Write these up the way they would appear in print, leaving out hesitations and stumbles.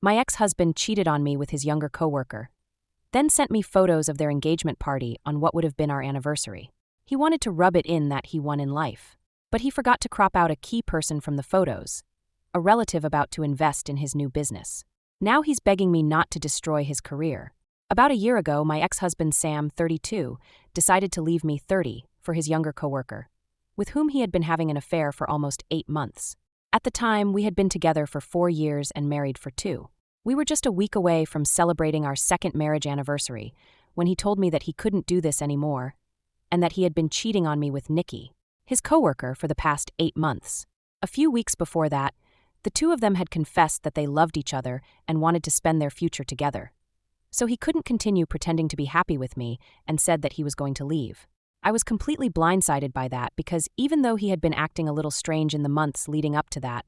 My ex-husband cheated on me with his younger coworker, then sent me photos of their engagement party on what would have been our anniversary. He wanted to rub it in that he won in life, but he forgot to crop out a key person from the photos, a relative about to invest in his new business. Now he's begging me not to destroy his career. About a year ago, my ex-husband Sam, 32, decided to leave me 30 for his younger coworker, with whom he had been having an affair for almost 8 months. At the time, we had been together for 4 years and married for 2. We were just a week away from celebrating our second marriage anniversary when he told me that he couldn't do this anymore and that he had been cheating on me with Nikki, his coworker, for the past 8 months. A few weeks before that, the two of them had confessed that they loved each other and wanted to spend their future together. So he couldn't continue pretending to be happy with me and said that he was going to leave. I was completely blindsided by that because even though he had been acting a little strange in the months leading up to that,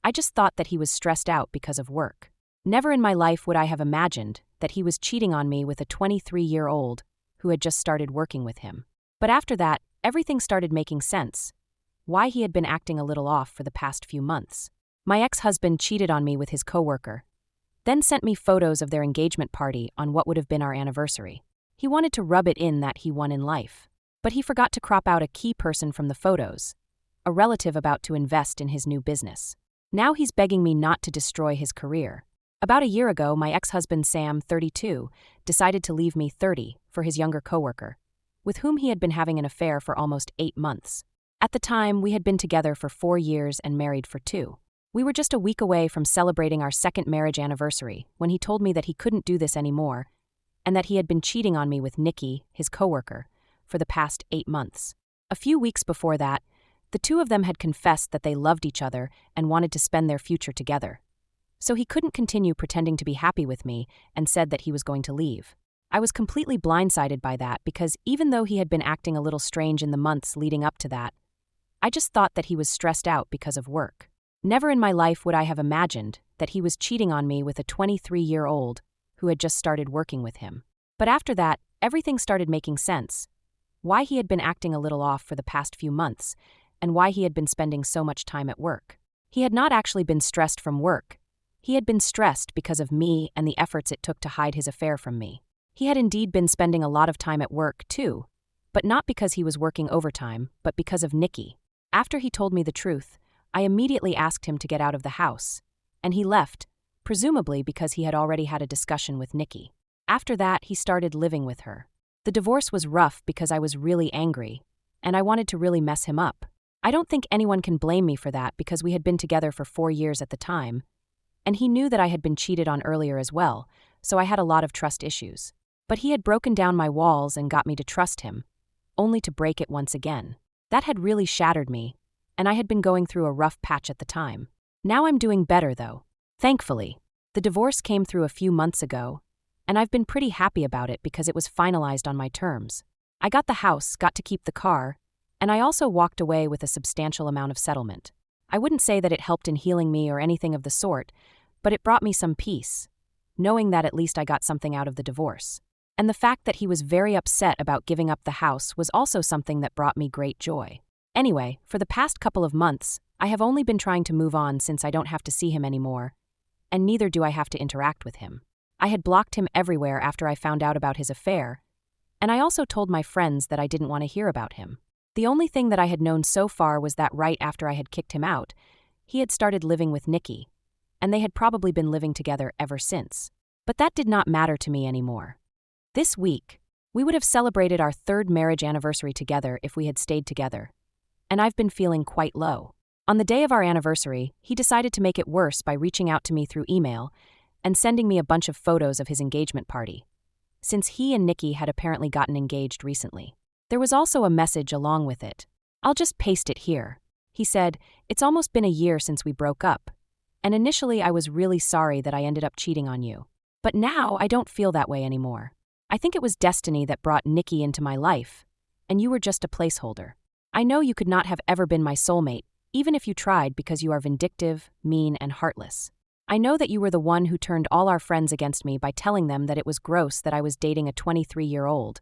I just thought that he was stressed out because of work. Never in my life would I have imagined that he was cheating on me with a 23-year-old who had just started working with him. But after that, everything started making sense. Why he had been acting a little off for the past few months. My ex-husband cheated on me with his coworker, then sent me photos of their engagement party on what would have been our anniversary. He wanted to rub it in that he won in life, but he forgot to crop out a key person from the photos, a relative about to invest in his new business. Now he's begging me not to destroy his career. About a year ago, my ex-husband Sam, 32, decided to leave me 30 for his younger coworker, with whom he had been having an affair for almost 8 months. At the time, we had been together for 4 years and married for 2. We were just a week away from celebrating our second marriage anniversary when he told me that he couldn't do this anymore and that he had been cheating on me with Nikki, his coworker, for the past 8 months. A few weeks before that, the two of them had confessed that they loved each other and wanted to spend their future together. So he couldn't continue pretending to be happy with me and said that he was going to leave. I was completely blindsided by that because even though he had been acting a little strange in the months leading up to that, I just thought that he was stressed out because of work. Never in my life would I have imagined that he was cheating on me with a 23-year-old who had just started working with him. But after that, everything started making sense. Why he had been acting a little off for the past few months, and why he had been spending so much time at work. He had not actually been stressed from work. He had been stressed because of me and the efforts it took to hide his affair from me. He had indeed been spending a lot of time at work, too, but not because he was working overtime, but because of Nikki. After he told me the truth, I immediately asked him to get out of the house, and he left, presumably because he had already had a discussion with Nikki. After that, he started living with her. The divorce was rough because I was really angry, and I wanted to really mess him up. I don't think anyone can blame me for that because we had been together for 4 years at the time, and he knew that I had been cheated on earlier as well, so I had a lot of trust issues. But he had broken down my walls and got me to trust him, only to break it once again. That had really shattered me, and I had been going through a rough patch at the time. Now I'm doing better, though. Thankfully, the divorce came through a few months ago, and I've been pretty happy about it because it was finalized on my terms. I got the house, got to keep the car, and I also walked away with a substantial amount of settlement. I wouldn't say that it helped in healing me or anything of the sort, but it brought me some peace, knowing that at least I got something out of the divorce. And the fact that he was very upset about giving up the house was also something that brought me great joy. Anyway, for the past couple of months, I have only been trying to move on since I don't have to see him anymore, and neither do I have to interact with him. I had blocked him everywhere after I found out about his affair, and I also told my friends that I didn't want to hear about him. The only thing that I had known so far was that right after I had kicked him out, he had started living with Nikki, and they had probably been living together ever since. But that did not matter to me anymore. This week, we would have celebrated our 3rd marriage anniversary together if we had stayed together, and I've been feeling quite low. On the day of our anniversary, he decided to make it worse by reaching out to me through email and sending me a bunch of photos of his engagement party, since he and Nikki had apparently gotten engaged recently. There was also a message along with it. I'll just paste it here. He said, "It's almost been a year since we broke up, and initially I was really sorry that I ended up cheating on you. But now I don't feel that way anymore. I think it was destiny that brought Nikki into my life, and you were just a placeholder. I know you could not have ever been my soulmate, even if you tried, because you are vindictive, mean, and heartless. I know that you were the one who turned all our friends against me by telling them that it was gross that I was dating a 23-year-old,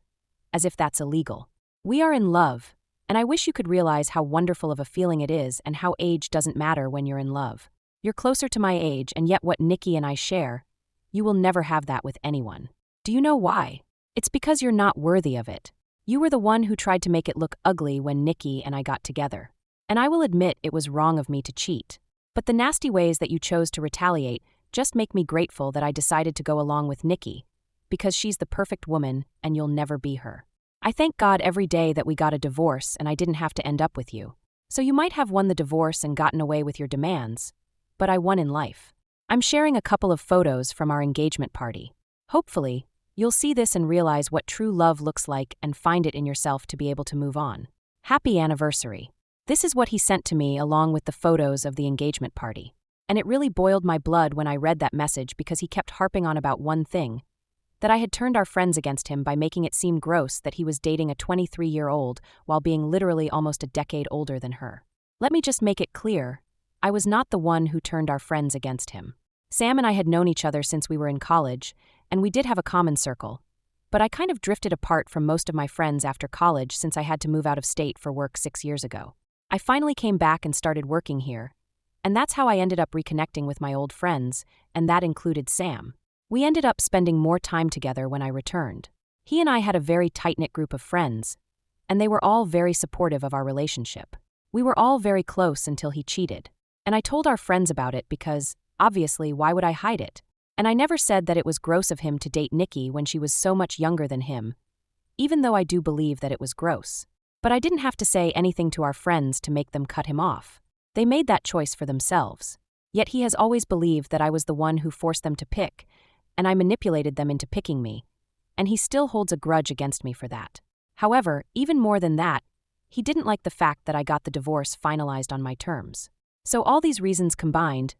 as if that's illegal. We are in love, and I wish you could realize how wonderful of a feeling it is and how age doesn't matter when you're in love. You're closer to my age, and yet what Nikki and I share, you will never have that with anyone. Do you know why? It's because you're not worthy of it. You were the one who tried to make it look ugly when Nikki and I got together. And I will admit it was wrong of me to cheat. But the nasty ways that you chose to retaliate just make me grateful that I decided to go along with Nikki, because she's the perfect woman and you'll never be her. I thank God every day that we got a divorce and I didn't have to end up with you. So you might have won the divorce and gotten away with your demands, but I won in life. I'm sharing a couple of photos from our engagement party. Hopefully, you'll see this and realize what true love looks like and find it in yourself to be able to move on. Happy anniversary. This is what he sent to me along with the photos of the engagement party. And it really boiled my blood when I read that message because he kept harping on about one thing, that I had turned our friends against him by making it seem gross that he was dating a 23-year-old while being literally almost a decade older than her. Let me just make it clear, I was not the one who turned our friends against him. Sam and I had known each other since we were in college, and we did have a common circle. But I kind of drifted apart from most of my friends after college since I had to move out of state for work 6 years ago. I finally came back and started working here, and that's how I ended up reconnecting with my old friends, and that included Sam. We ended up spending more time together when I returned. He and I had a very tight-knit group of friends, and they were all very supportive of our relationship. We were all very close until he cheated. And I told our friends about it because, obviously, why would I hide it? And I never said that it was gross of him to date Nikki when she was so much younger than him, even though I do believe that it was gross. But I didn't have to say anything to our friends to make them cut him off. They made that choice for themselves. Yet he has always believed that I was the one who forced them to pick, and I manipulated them into picking me, and he still holds a grudge against me for that. However, even more than that, he didn't like the fact that I got the divorce finalized on my terms. So all these reasons combined,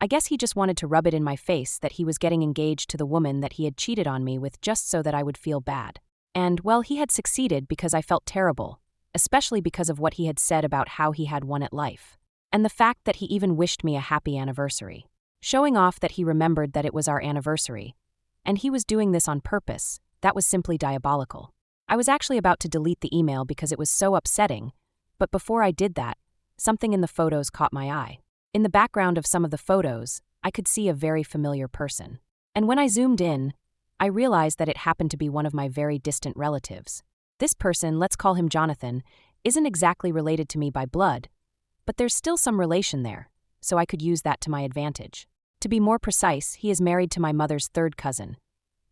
I guess he just wanted to rub it in my face that he was getting engaged to the woman that he had cheated on me with just so that I would feel bad. And, well, he had succeeded because I felt terrible, especially because of what he had said about how he had won at life. And the fact that he even wished me a happy anniversary, showing off that he remembered that it was our anniversary. And he was doing this on purpose. That was simply diabolical. I was actually about to delete the email because it was so upsetting, but before I did that, something in the photos caught my eye. In the background of some of the photos, I could see a very familiar person. And when I zoomed in, I realized that it happened to be one of my very distant relatives. This person, let's call him Jonathan, isn't exactly related to me by blood, but there's still some relation there, so I could use that to my advantage. To be more precise, he is married to my mother's third cousin,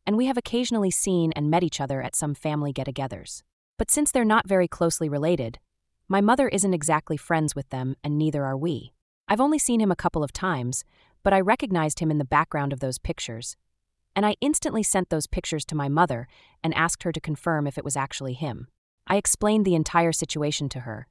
and we have occasionally seen and met each other at some family get-togethers. But since they're not very closely related, my mother isn't exactly friends with them, and neither are we. I've only seen him a couple of times, but I recognized him in the background of those pictures, and I instantly sent those pictures to my mother and asked her to confirm if it was actually him. I explained the entire situation to her,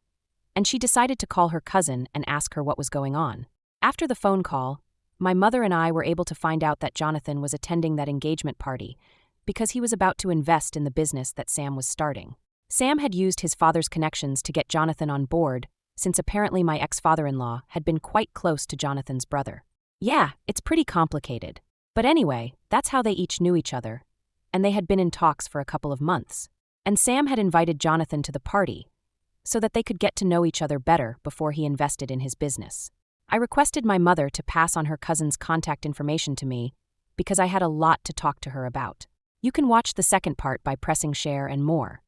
and she decided to call her cousin and ask her what was going on. After the phone call, my mother and I were able to find out that Jonathan was attending that engagement party because he was about to invest in the business that Sam was starting. Sam had used his father's connections to get Jonathan on board, since apparently my ex-father-in-law had been quite close to Jonathan's brother. Yeah, it's pretty complicated. But anyway, that's how they each knew each other, and they had been in talks for a couple of months. And Sam had invited Jonathan to the party, so that they could get to know each other better before he invested in his business. I requested my mother to pass on her cousin's contact information to me because I had a lot to talk to her about. You can watch the second part by pressing share and more.